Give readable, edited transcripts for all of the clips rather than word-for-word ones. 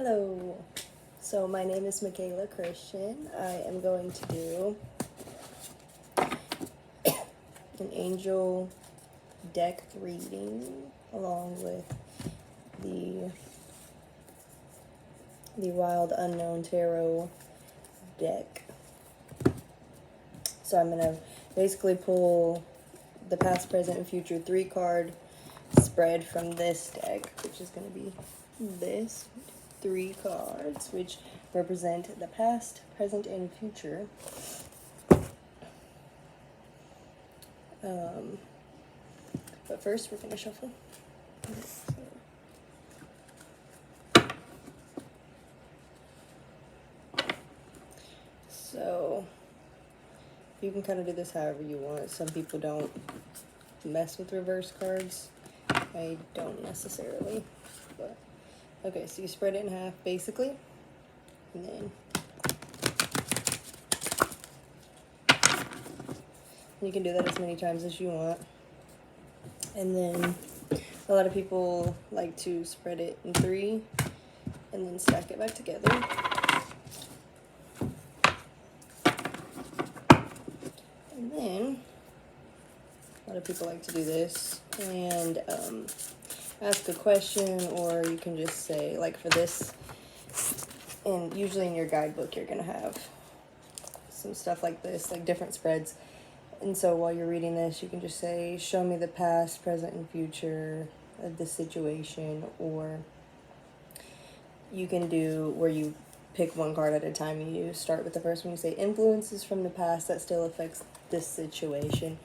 Hello. So my name is Michaela Christian. I am going to do an angel deck reading along with the Wild Unknown Tarot deck. So I'm going to basically pull the past, present, and future 3-card spread from this deck, which is going to be this 3 cards, which represent the past, present, and future. But first, we're going to shuffle. So, you can kind of do this however you want. Some people don't mess with reverse cards. I don't necessarily, but okay, so you spread it in half basically, and then you can do that as many times as you want. And then a lot of people like to spread it in 3 and then stack it back together. And then a lot of people like to do this and ask a question, or you can just say, like for this, and usually in your guidebook you're gonna have some stuff like this, like different spreads. And so while you're reading this, you can just say, show me the past, present, and future of the situation. Or you can do where you pick 1 card at a time. You start with the first one. You say, influences from the past that still affects this situation.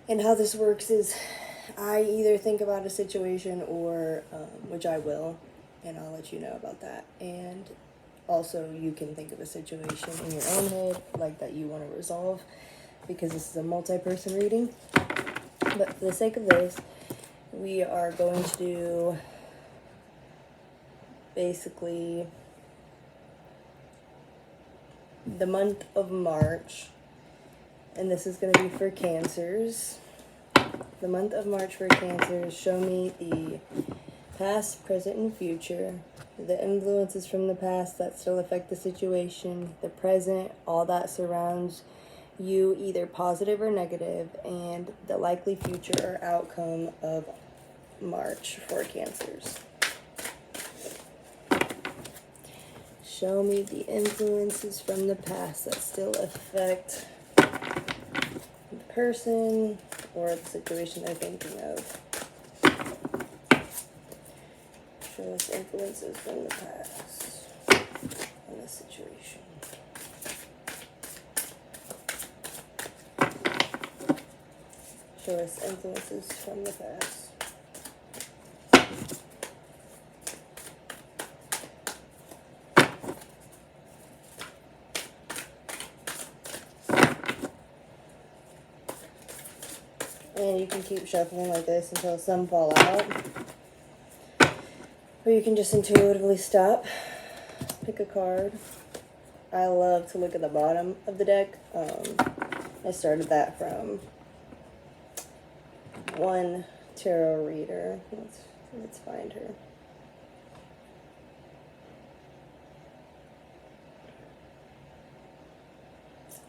And how this works is I either think about a situation or, which I will, and I'll let you know about that. And also you can think of a situation in your own head like that you want to resolve, because this is a multi-person reading. But for the sake of this, we are going to do basically the month of March, and this is going to be for Cancers. The month of March for Cancers, show me the past, present, and future, the influences from the past that still affect the situation, the present, all that surrounds you, either positive or negative, and the likely future or outcome of March for Cancers. Show me the influences from the past that still affect the person or the situation they're thinking of. Show us influences from the past on the situation. Show us influences from the past. And you can keep shuffling like this until some fall out. Or you can just intuitively stop, pick a card. I love to look at the bottom of the deck. I started that from one tarot reader. Let's find her.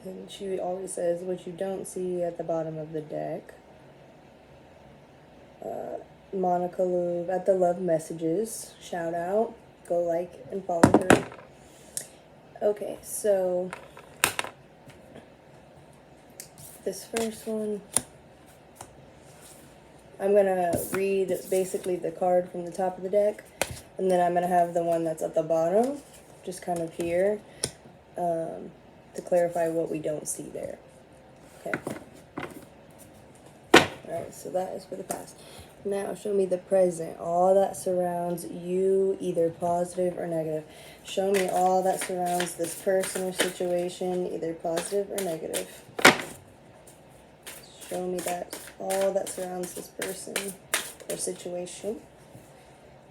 And she always says, what you don't see at the bottom of the deck. Monica Louvre at the Love Messages. Shout out. Go like and follow her. Okay, so this first one, I'm going to read basically the card from the top of the deck, and then I'm going to have the one that's at the bottom, just kind of here, to clarify what we don't see there. Okay. Alright, so that is for the past. Now, show me the present, all that surrounds you, either positive or negative. Show me all that surrounds this person or situation, either positive or negative. Show me that all that surrounds this person or situation,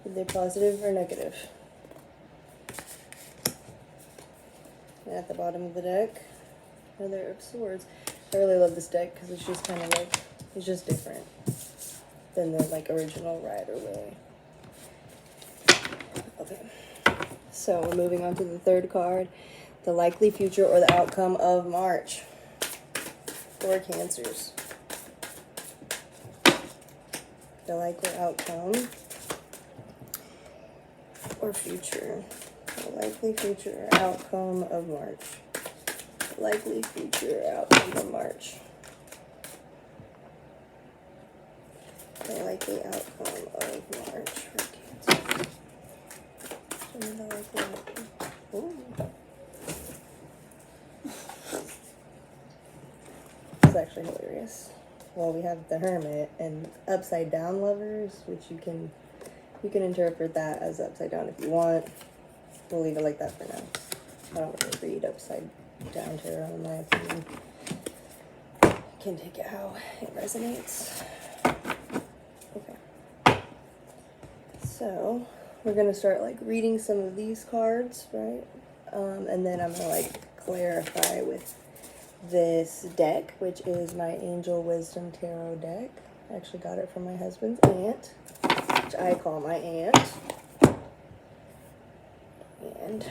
either positive or negative. And at the bottom of the deck, Mother of Swords. I really love this deck because it's just kind of like, it's just different than the like original Rider-Waite. Okay. So we're moving on to the third card, the likely future or the outcome of March for Cancers. The likely outcome or future. The likely future or outcome of March. The likely future or outcome of March. The likely outcome of March for Cancer. The likely outcome. Ooh. It's actually hilarious. Well, we have the Hermit and upside down lovers, which you can interpret that as upside down if you want. We'll leave it like that for now. I don't really read upside down tarot in my opinion. You can take it how it resonates. Okay. So we're gonna start like reading some of these cards, right? And then I'm gonna like clarify with this deck, which is my Angel Wisdom Tarot deck. I actually got it from my husband's aunt, which I call my aunt. And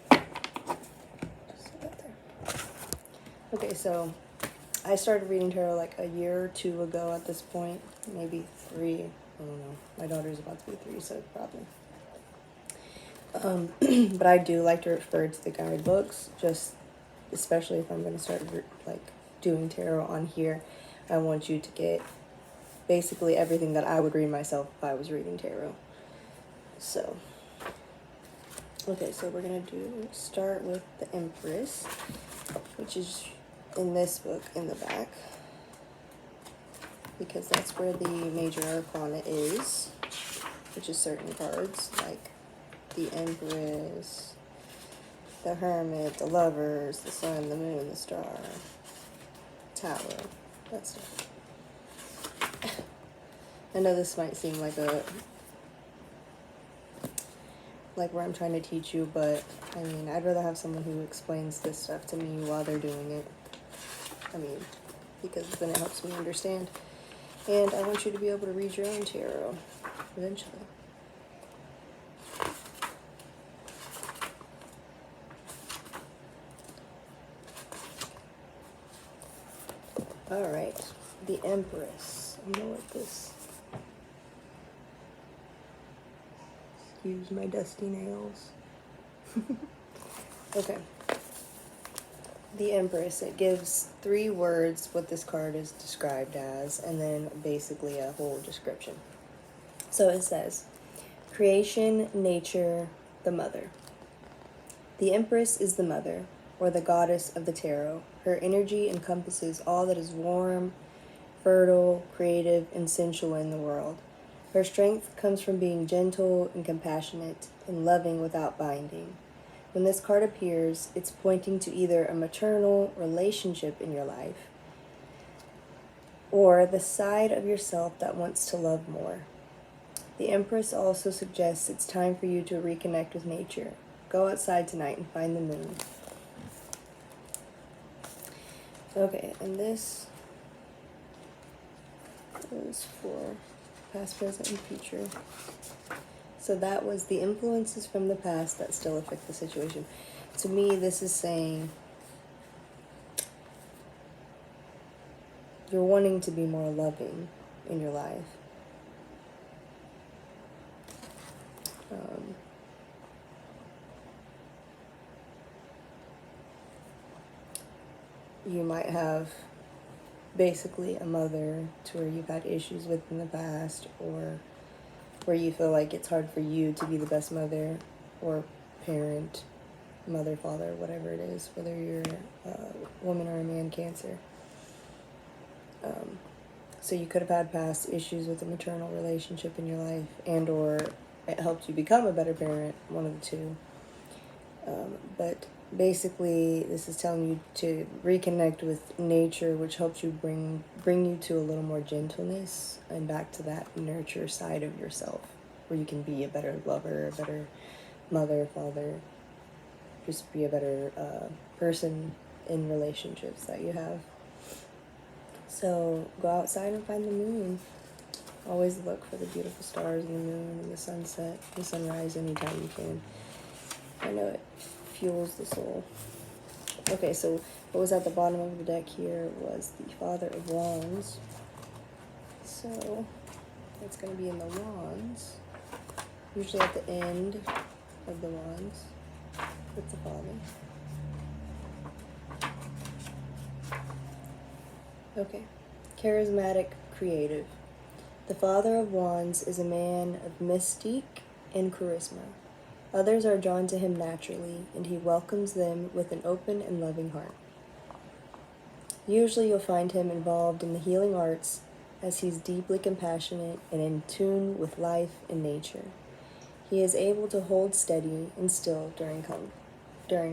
just that there. Okay, so I started reading tarot like a year or two ago at this point, maybe 3. I don't know. My daughter's about to be 3, so probably. But I do like to refer to the guide books, just especially if I'm going to start like doing tarot on here. I want you to get basically everything that I would read myself if I was reading tarot. So, okay, so we're going to start with the Empress, which is in this book in the back, because that's where the major arcana is, which is certain cards like the Empress, the Hermit, the Lovers, the Sun, the Moon, the Star, Tower, that stuff. I know this might seem like where I'm trying to teach you, but I mean, I'd rather have someone who explains this stuff to me while they're doing it. I mean, because then it helps me understand. And I want you to be able to read your own tarot eventually. All right, the Empress. I know what this. Excuse my dusty nails. Okay. The Empress. It gives 3 words what this card is described as, and then basically a whole description. So it says, creation, nature, the mother. The Empress is the mother, or the goddess of the tarot. Her energy encompasses all that is warm, fertile, creative, and sensual in the world. Her strength comes from being gentle and compassionate and loving without binding. When this card appears, it's pointing to either a maternal relationship in your life or the side of yourself that wants to love more. The Empress also suggests it's time for you to reconnect with nature. Go outside tonight and find the moon. Okay, and this is for past, present, and future. So that was the influences from the past that still affect the situation. To me, this is saying you're wanting to be more loving in your life. You might have basically a mother to where you've had issues with in the past, or where you feel like it's hard for you to be the best mother or parent, mother, father, whatever it is, whether you're a woman or a man, Cancer. So you could have had past issues with a maternal relationship in your life, and or it helped you become a better parent, one of the two. But basically, this is telling you to reconnect with nature, which helps you bring you to a little more gentleness and back to that nurture side of yourself, where you can be a better lover, a better mother, father, just be a better person in relationships that you have. So go outside and find the moon. Always look for the beautiful stars and the moon and the sunset, the sunrise anytime you can. I know it fuels the soul. Okay, so what was at the bottom of the deck here was the Father of Wands. So it's going to be in the Wands. Usually at the end of the Wands with the Father. Okay. Charismatic, creative. The Father of Wands is a man of mystique and charisma. Others are drawn to him naturally, and he welcomes them with an open and loving heart. Usually you'll find him involved in the healing arts, as he's deeply compassionate and in tune with life and nature. He is able to hold steady and still during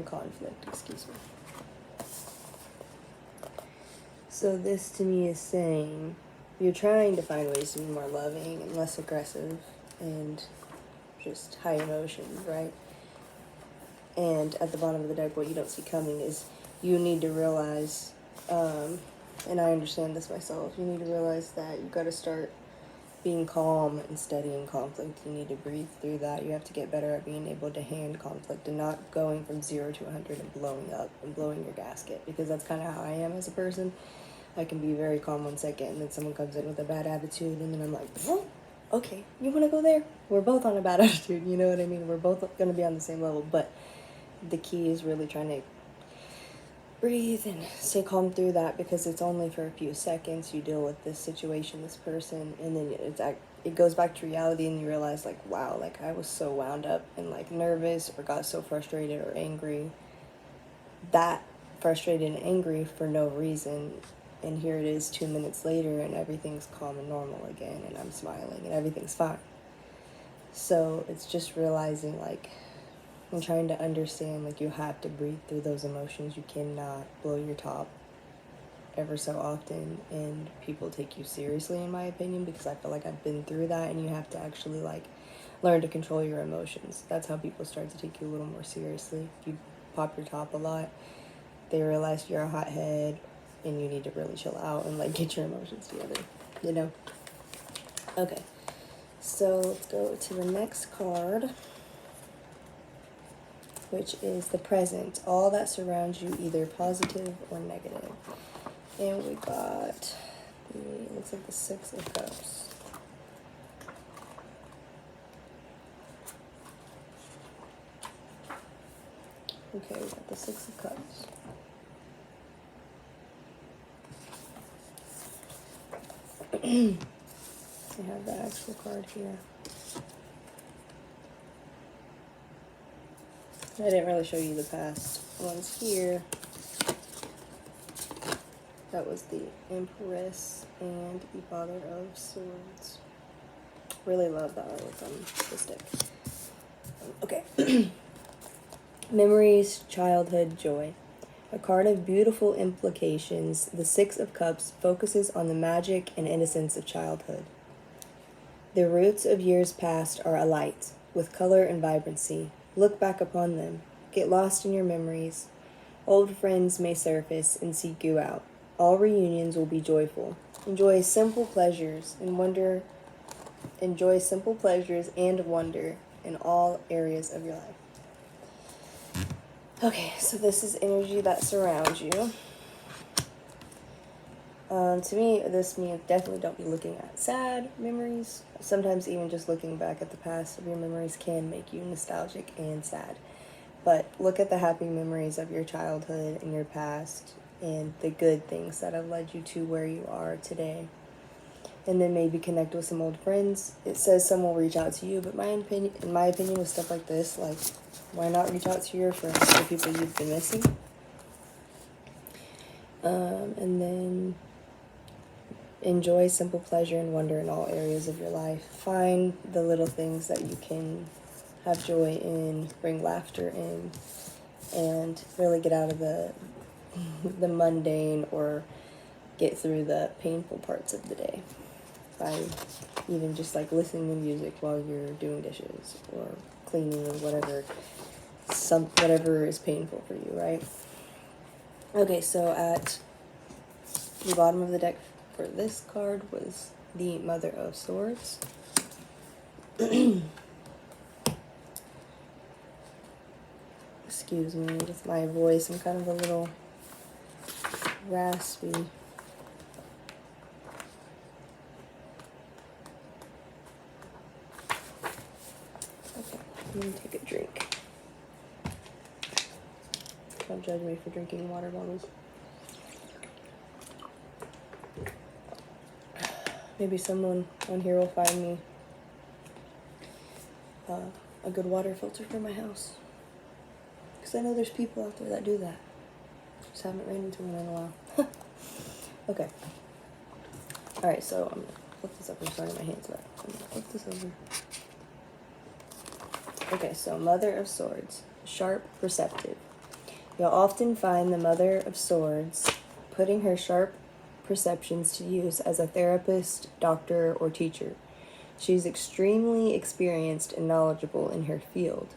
conflict. So this to me is saying you're trying to find ways to be more loving and less aggressive and just high emotions, right? And at the bottom of the deck, what you don't see coming is you need to realize, and I understand this myself, you need to realize that you've got to start being calm and steady in conflict. You need to breathe through that. You have to get better at being able to hand conflict and not going from 0 to 100 and blowing up and blowing your gasket, because that's kind of how I am as a person. I can be very calm 1 second, and then someone comes in with a bad attitude, and then I'm like, oh, okay, you want to go there? We're both on a bad attitude, you know what I mean? We're both going to be on the same level, but the key is really trying to breathe and stay calm through that, because it's only for a few seconds you deal with this situation, this person, and then it goes back to reality, and you realize, like, wow, like, I was so wound up and, like, nervous or got so frustrated or angry, that frustrated and angry for no reason. And here it is 2 minutes later, and everything's calm and normal again, and I'm smiling, and everything's fine. So it's just realizing, like, and trying to understand, like, you have to breathe through those emotions. You cannot blow your top ever so often, and people take you seriously, in my opinion, because I feel like I've been through that, and you have to actually, like, learn to control your emotions. That's how people start to take you a little more seriously. If you pop your top a lot, they realize you're a hothead, and you need to really chill out and, like, get your emotions together, you know? Okay, so let's go to the next card, which is the present, all that surrounds you, either positive or negative. And we got looks like the Six of Cups. Okay, we got the Six of Cups. I have the actual card here. I didn't really show you the past ones here. That was the Empress and the Father of Swords. Really love the artwork on this deck. Okay. Memories, childhood, joy. A card of beautiful implications, the Six of Cups focuses on the magic and innocence of childhood. The roots of years past are alight, with color and vibrancy. Look back upon them. Get lost in your memories. Old friends may surface and seek you out. All reunions will be joyful. Enjoy simple pleasures and wonder in all areas of your life. Okay, so this is energy that surrounds you. To me, this means definitely don't be looking at sad memories. Sometimes even just looking back at the past of your memories can make you nostalgic and sad. But look at the happy memories of your childhood and your past and the good things that have led you to where you are today. And then maybe connect with some old friends. It says some will reach out to you, but in my opinion, with stuff like this, like, why not reach out to your friends, the people you've been missing? And then enjoy simple pleasure and wonder in all areas of your life. Find the little things that you can have joy in, bring laughter in, and really get out of the mundane or get through the painful parts of the day by even just, like, listening to music while you're doing dishes or cleaning or whatever is painful for you, right? Okay, so at the bottom of the deck for this card was the Mother of Swords. Excuse me with my voice. I'm kind of a little raspy. Okay, let me take a drink. Don't judge me for drinking water bottles. Maybe someone on here will find me a good water filter for my house. Because I know there's people out there that do that. Just haven't ran into one in a while. Okay. Alright, so I'm going to flip this up. I'm sorry, my hand's wet. I'm going to flip this over. Okay, so Mother of Swords. Sharp, perceptive. You'll often find the Mother of Swords putting her sharp perceptions to use as a therapist, doctor, or teacher. She's extremely experienced and knowledgeable in her field.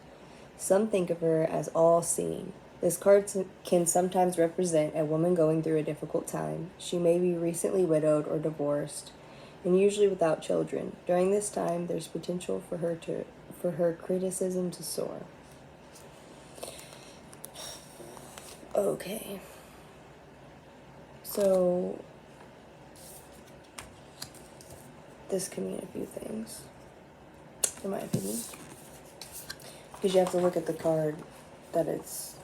Some think of her as all-seeing. This card can sometimes represent a woman going through a difficult time. She may be recently widowed or divorced, and usually without children. During this time, there's potential for her criticism to soar. Okay. So this can mean a few things, in my opinion. Because you have to look at the card that it's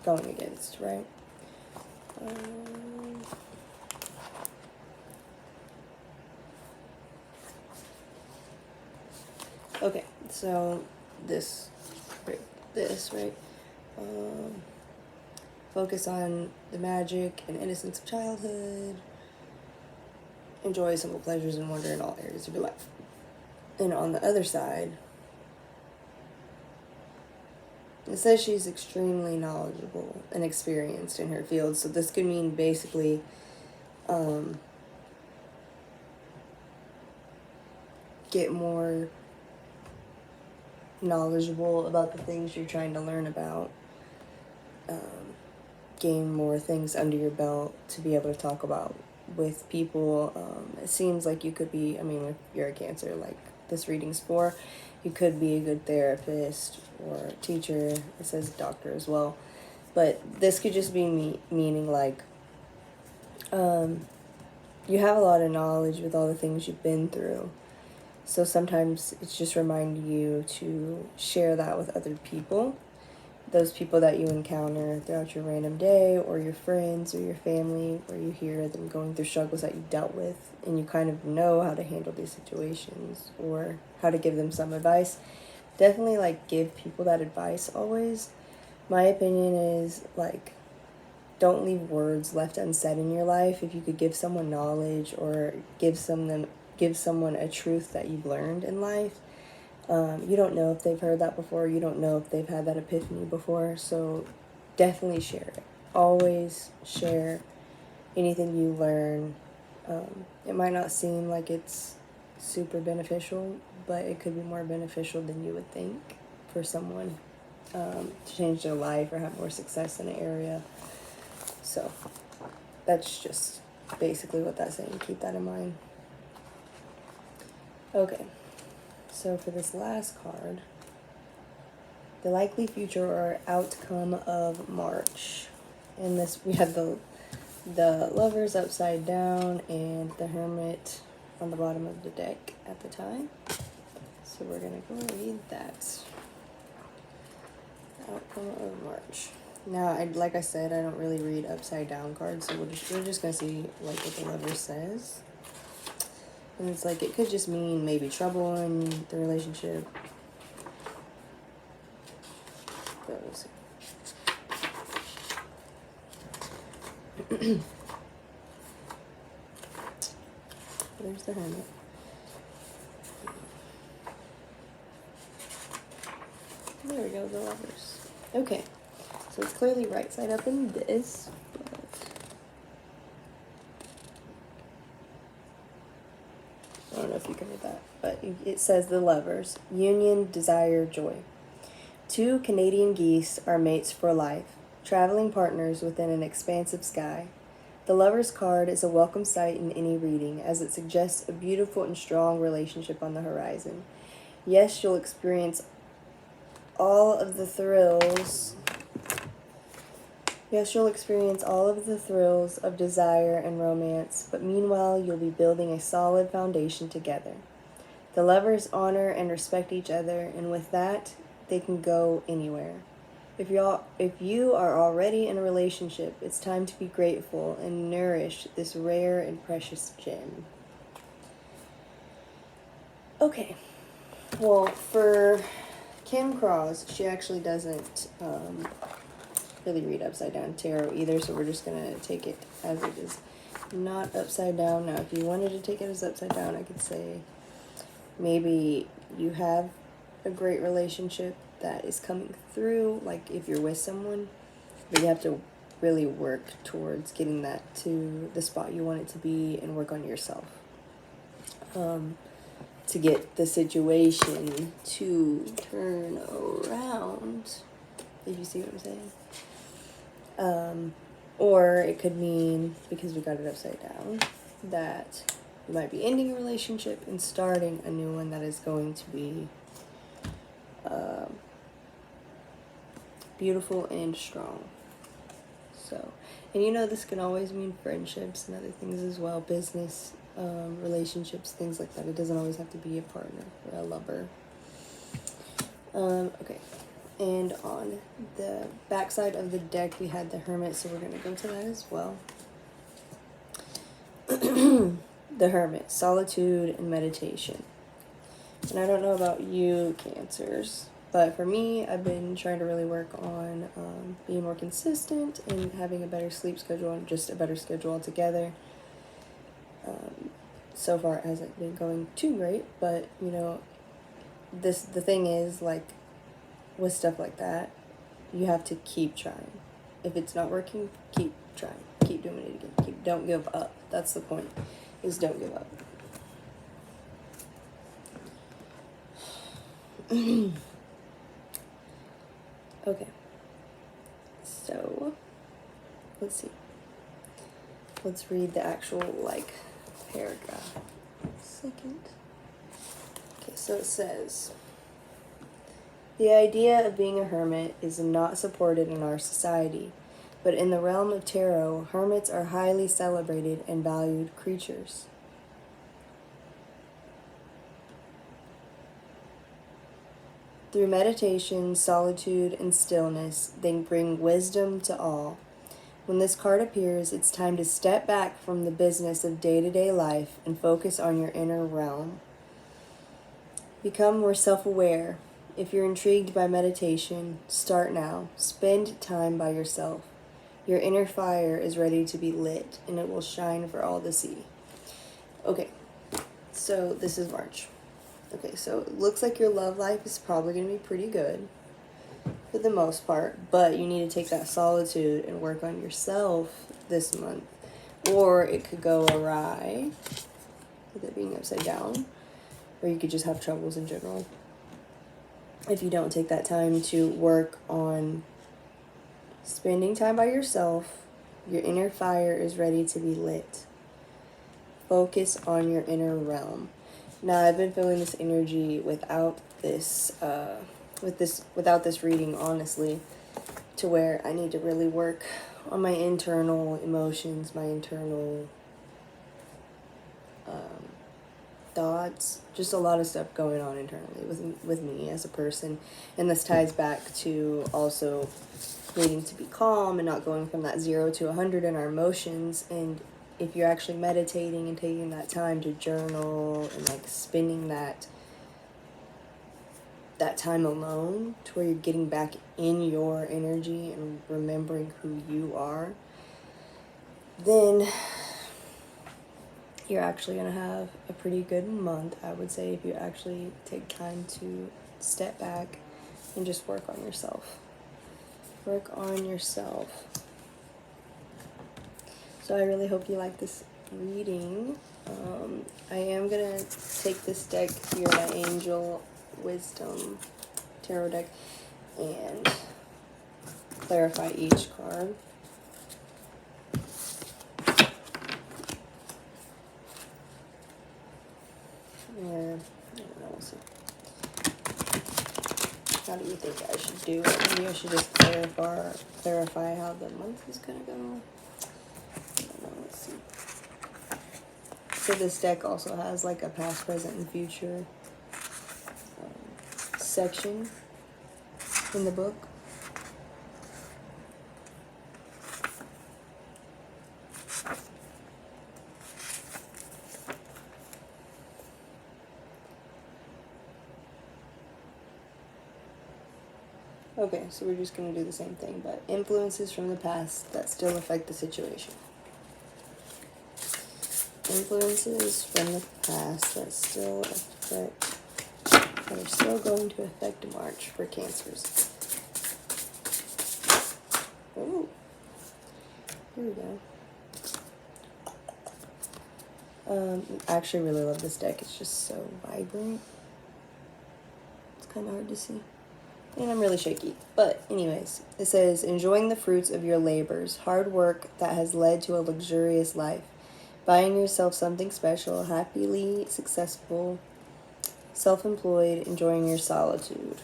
going against, right? Okay, so this, right? Focus on the magic and innocence of childhood. Enjoy simple pleasures and wonder in all areas of your life. And on the other side, it says she's extremely knowledgeable and experienced in her field. So this could mean basically get more knowledgeable about the things you're trying to learn about. Gain more things under your belt to be able to talk about with people. It seems like you could be, I mean, if you're a Cancer, like this reading's for, you could be a good therapist or teacher. It says doctor as well. But this could just be meaning like you have a lot of knowledge with all the things you've been through. So sometimes it's just reminding you to share that with other people. Those people that you encounter throughout your random day, or your friends or your family, where you hear them going through struggles that you dealt with, and you kind of know how to handle these situations or how to give them some advice. Definitely like give people that advice always. My opinion is like, don't leave words left unsaid in your life. If you could give someone knowledge or give someone a truth that you've learned in life, you don't know if they've heard that before. You don't know if they've had that epiphany before. So definitely share it. Always share anything you learn. It might not seem like it's super beneficial, but it could be more beneficial than you would think for someone to change their life or have more success in an area. So that's just basically what that's saying. Keep that in mind. Okay. So for this last card, the likely future or outcome of March. In this, we have the Lovers upside down and the Hermit on the bottom of the deck at the time. So we're gonna go read that. Outcome of March. Now, like I said, I don't really read upside down cards, so we're just gonna see like what the Lover says. And it's like, it could just mean maybe trouble in the relationship. But we'll see. There's the Hermit. There we go, the Lovers. Okay, so it's clearly right side up in this. I don't know if you can read that, but it says the Lovers. Union, desire, joy. Two Canadian geese are mates for life, traveling partners within an expansive sky. The Lovers card is a welcome sight in any reading, as it suggests a beautiful and strong relationship on the horizon. Yes, you'll experience all of the thrills. Yes, you'll experience all of the thrills of desire and romance, but meanwhile, you'll be building a solid foundation together. The lovers honor and respect each other, and with that, they can go anywhere. If you are already in a relationship, it's time to be grateful and nourish this rare and precious gem. Okay. Well, for Kim Cross, she actually doesn't really read upside down tarot either, so we're just gonna take it as it is, not upside down. Now, if you wanted to take it as upside down, I could say maybe you have a great relationship that is coming through, like if you're with someone, but you have to really work towards getting that to the spot you want it to be and work on yourself to get the situation to turn around, if you see what I'm saying. Or it could mean, because we got it upside down, that you might be ending a relationship and starting a new one that is going to be beautiful and strong. So, and you know, this can always mean friendships and other things as well, business, relationships, things like that. It doesn't always have to be a partner or a lover. Okay. And on the back side of the deck, we had the Hermit, so we're going to go to that as well. The Hermit, solitude and meditation. And I don't know about you, Cancers, but for me, I've been trying to really work on being more consistent and having a better sleep schedule and just a better schedule altogether. So far, it hasn't been going too great, but, you know, the thing is, like, with stuff like that, you have to keep trying. If it's not working, keep trying. Keep doing it again. Don't give up. That's the point, is don't give up. Okay. So, let's see. Let's read the actual, like, paragraph. Second. Okay, so it says, the idea of being a hermit is not supported in our society, but in the realm of tarot, hermits are highly celebrated and valued creatures. Through meditation, solitude, and stillness, they bring wisdom to all. When this card appears, it's time to step back from the business of day-to-day life and focus on your inner realm. Become more self-aware. If you're intrigued by meditation, start now. Spend time by yourself. Your inner fire is ready to be lit, and it will shine for all to see. Okay, so this is March. Okay, so it looks like your love life is probably going to be pretty good for the most part, but you need to take that solitude and work on yourself this month, or it could go awry with it being upside down, or you could just have troubles in general if you don't take that time to work on spending time by yourself. Your inner fire is ready to be lit. Focus on your inner realm. Now, I've been feeling this energy without this reading, honestly, to where I need to really work on my internal emotions, my internal thoughts, just a lot of stuff going on internally with me as a person. And this ties back to also needing to be calm and not going from that 0 to 100 in our emotions. And if you're actually meditating and taking that time to journal and like spending that time alone to where you're getting back in your energy and remembering who you are, then you're actually going to have a pretty good month, I would say, if you actually take time to step back and just work on yourself. Work on yourself. So I really hope you like this reading. I am going to take this deck here, my Angel Wisdom Tarot deck, and clarify each card. I don't know, we'll see. How do you think I should do it? Maybe I should just clarify how the month is gonna go. I don't know, let's see. So this deck also has like a past, present, and future section in the book. Okay, so we're just going to do the same thing, but influences from the past that still affect the situation. Influences from the past that are still going to affect March for Cancers. Oh, here we go. I actually really love this deck. It's just so vibrant. It's kind of hard to see. And I'm really shaky. But anyways, it says, enjoying the fruits of your labors, hard work that has led to a luxurious life, buying yourself something special, happily successful, self-employed, enjoying your solitude.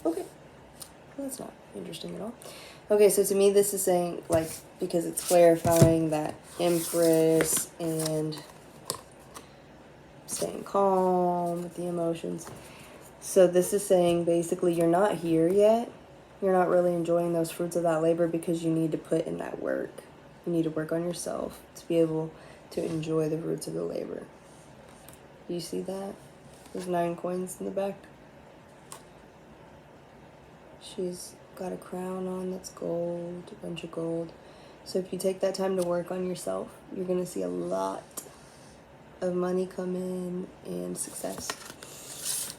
Okay. Well, that's not interesting at all. Okay, so to me this is saying, like, because it's clarifying that Empress and staying calm with the emotions. So this is saying basically you're not here yet. You're not really enjoying those fruits of that labor because you need to put in that work. You need to work on yourself to be able to enjoy the fruits of the labor. You see that? There's 9 coins in the back. She's got a crown on that's gold, a bunch of gold. So if you take that time to work on yourself, you're going to see a lot of money come in and success.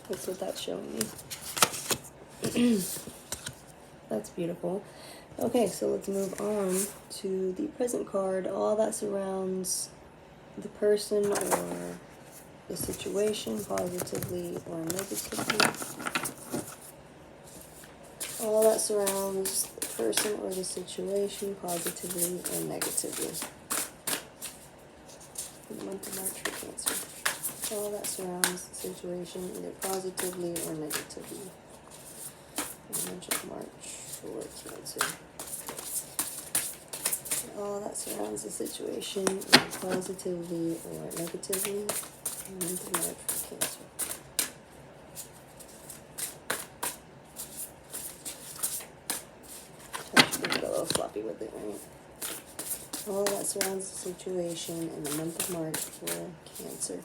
That's what that's showing me. That's beautiful. Okay, so let's move on to the present card. All that surrounds the person or the situation, positively or negatively. All that surrounds the person or the situation, positively or negatively. In the month of March for Cancer. All that surrounds the situation, either positively or negatively. In the month of March for Cancer. All that surrounds the situation, either positively or negatively. In the month of March for Cancer. I should get a little sloppy with it, right? All that surrounds the situation in the month of March for Cancer.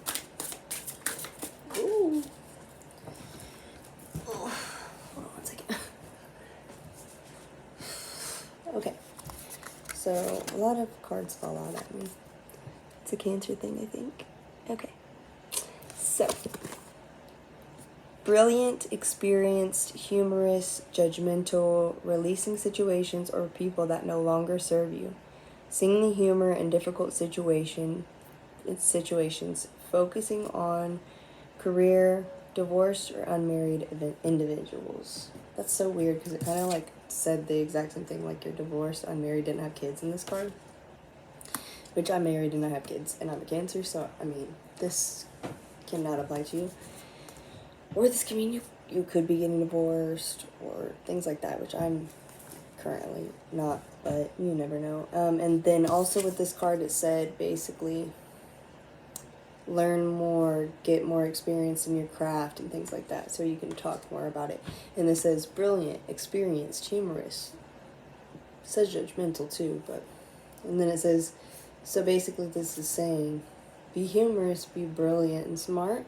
Ooh. Oh, hold on 1 second. Okay. So, a lot of cards fall out at me. It's a Cancer thing, I think. Okay. So, brilliant, experienced, humorous, judgmental, releasing situations or people that no longer serve you. Seeing the humor in difficult situations, focusing on career, divorced, or unmarried individuals. That's so weird because it kind of like said the exact same thing, like you're divorced, unmarried, didn't have kids in this card. Which I'm married and I have kids and I'm a Cancer, so I mean, this cannot apply to you. Or this can mean you could be getting divorced or things like that, which I'm currently not, but you never know. And then also with this card, it said basically learn more, get more experience in your craft and things like that, so you can talk more about it. And this says brilliant, experienced, humorous. It says judgmental too, but and then it says, so basically this is saying be humorous, be brilliant and smart,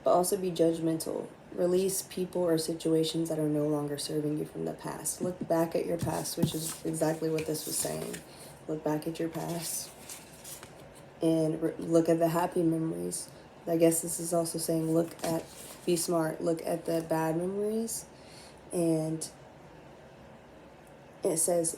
but also be judgmental. Release people or situations that are no longer serving you from the past. Look back at your past, which is exactly what this was saying. Look back at your past and look at the happy memories. I guess this is also saying be smart, look at the bad memories. And it says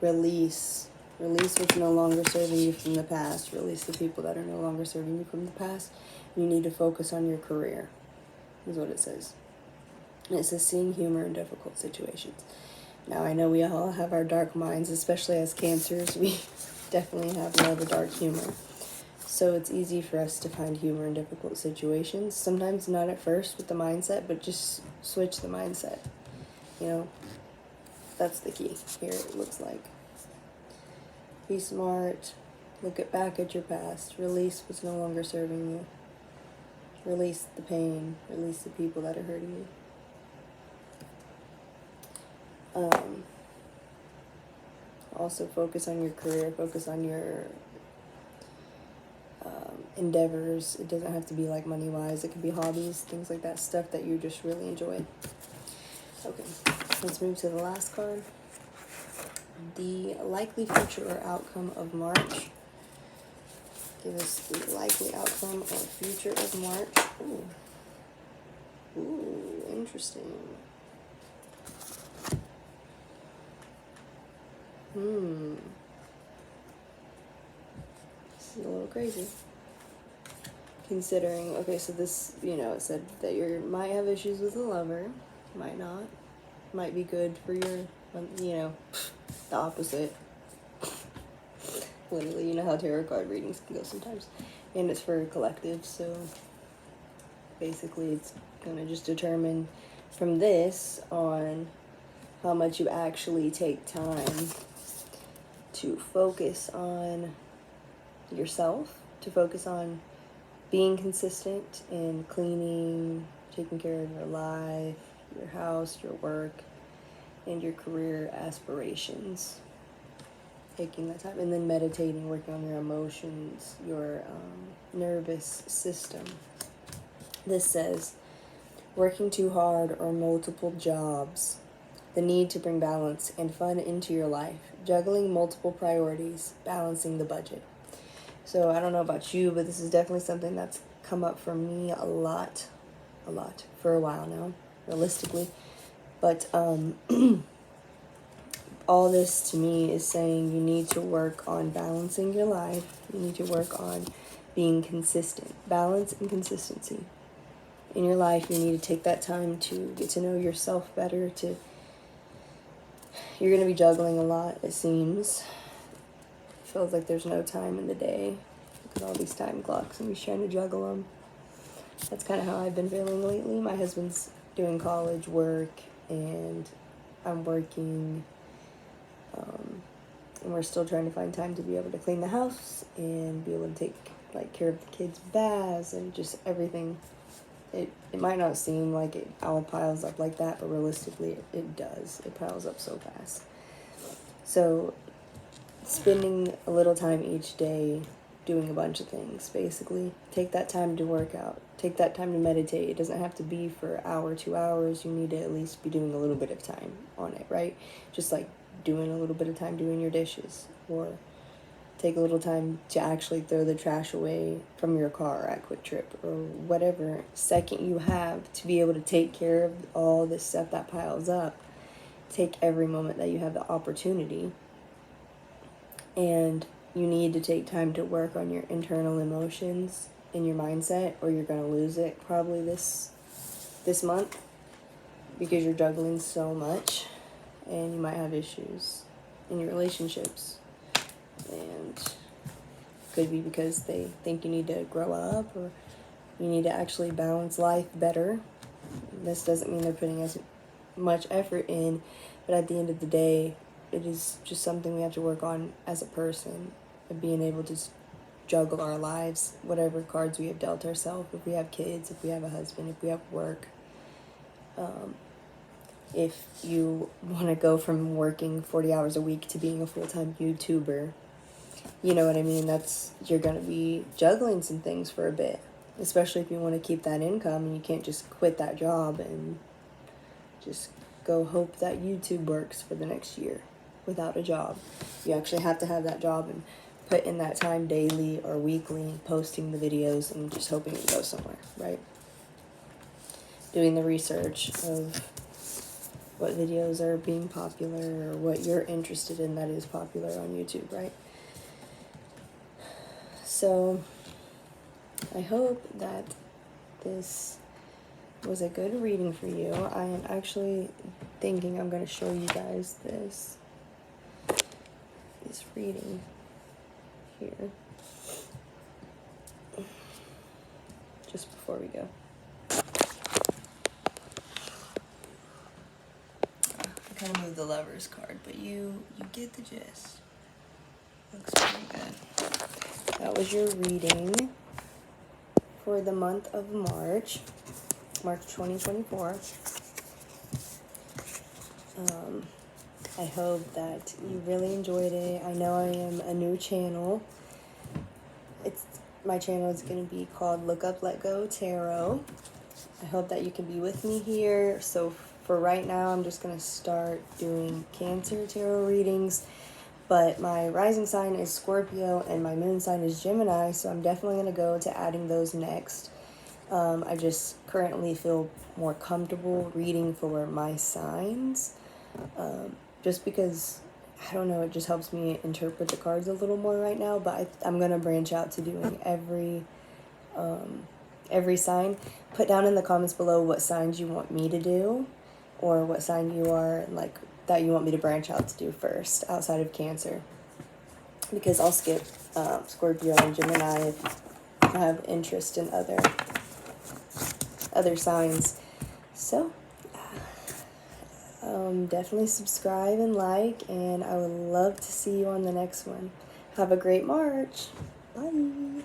release what's no longer serving you from the past. Release the people that are no longer serving you from the past. You need to focus on your career, is what it says. And it says seeing humor in difficult situations. Now, I know we all have our dark minds, especially as Cancers. We definitely have more of a dark humor. So it's easy for us to find humor in difficult situations. Sometimes not at first with the mindset, but just switch the mindset. You know, that's the key here, it looks like. Be smart. Back at your past. Release what's no longer serving you. Release the pain. Release the people that are hurting you. Also focus on your career. Focus on your endeavors. It doesn't have to be like money-wise. It could be hobbies, things like that. Stuff that you just really enjoy. Okay, let's move to the last card. The likely future or outcome of March. Give us the likely outcome or future of March. Ooh, interesting. This is a little crazy. Considering, okay, so this, it said that you might have issues with a lover, might not, might be good for your, the opposite. Literally, you know how tarot card readings can go sometimes. And it's for a collective, so basically it's going to just determine from this on how much you actually take time to focus on yourself, to focus on being consistent in cleaning, taking care of your life, your house, your work, and your career aspirations. Taking that time, and then meditating, working on your emotions, your nervous system. This says, working too hard or multiple jobs, the need to bring balance and fun into your life, juggling multiple priorities, balancing the budget. So I don't know about you, but this is definitely something that's come up for me a lot, for a while now, realistically. But all this to me is saying you need to work on balancing your life. You need to work on being consistent. Balance and consistency. In your life, you need to take that time to get to know yourself better. You're going to be juggling a lot, it seems. Feels like there's no time in the day. Look at all these time clocks and he's trying to juggle them. That's kind of how I've been feeling lately. My husband's doing college work and I'm working, and we're still trying to find time to be able to clean the house and be able to take care of the kids' baths and just everything. It might not seem like it all piles up like that, but realistically it does. It piles up so fast. So spending a little time each day doing a bunch of things, basically. Take that time to work out. Take that time to meditate. It doesn't have to be for an hour, 2 hours. You need to at least be doing a little bit of time on it, right? Just like doing a little bit of time doing your dishes, or take a little time to actually throw the trash away from your car at Quick Trip, or whatever second you have to be able to take care of all this stuff that piles up. Take every moment that you have the opportunity. And you need to take time to work on your internal emotions and your mindset, or you're going to lose it probably this month, because you're juggling so much and you might have issues in your relationships. And could be because they think you need to grow up, or you need to actually balance life better. This doesn't mean they're putting as much effort in, but at the end of the day, it is just something we have to work on as a person, and being able to juggle our lives, whatever cards we have dealt ourselves. If we have kids, if we have a husband, if we have work, if you want to go from working 40 hours a week to being a full-time YouTuber, you know what I mean? You're going to be juggling some things for a bit, especially if you want to keep that income, and you can't just quit that job and just go hope that YouTube works for the next year without a job. You actually have to have that job and put in that time daily or weekly, posting the videos and just hoping it goes somewhere, right? Doing the research of what videos are being popular, or what you're interested in that is popular on YouTube, right? So I hope that this was a good reading for you. I am actually thinking I'm going to show you guys this reading here. before we go. I kind of moved the Lovers card, but you get the gist. Looks pretty good. That was your reading for the month of March 2024. I hope that you really enjoyed it. I know I am a new channel. My channel is going to be called Look Up, Let Go Tarot. I hope that you can be with me here. So for right now, I'm just going to start doing Cancer tarot readings. But my rising sign is Scorpio and my moon sign is Gemini, so I'm definitely going to go to adding those next. I just currently feel more comfortable reading for my signs. Just because, I don't know, it just helps me interpret the cards a little more right now, but I'm going to branch out to doing every sign. Put down in the comments below what signs you want me to do, or what sign you are, like, that you want me to branch out to do first, outside of Cancer. Because I'll skip Scorpio and Gemini if I have interest in other signs. So definitely subscribe and like, and I would love to see you on the next one. Have a great March. Bye.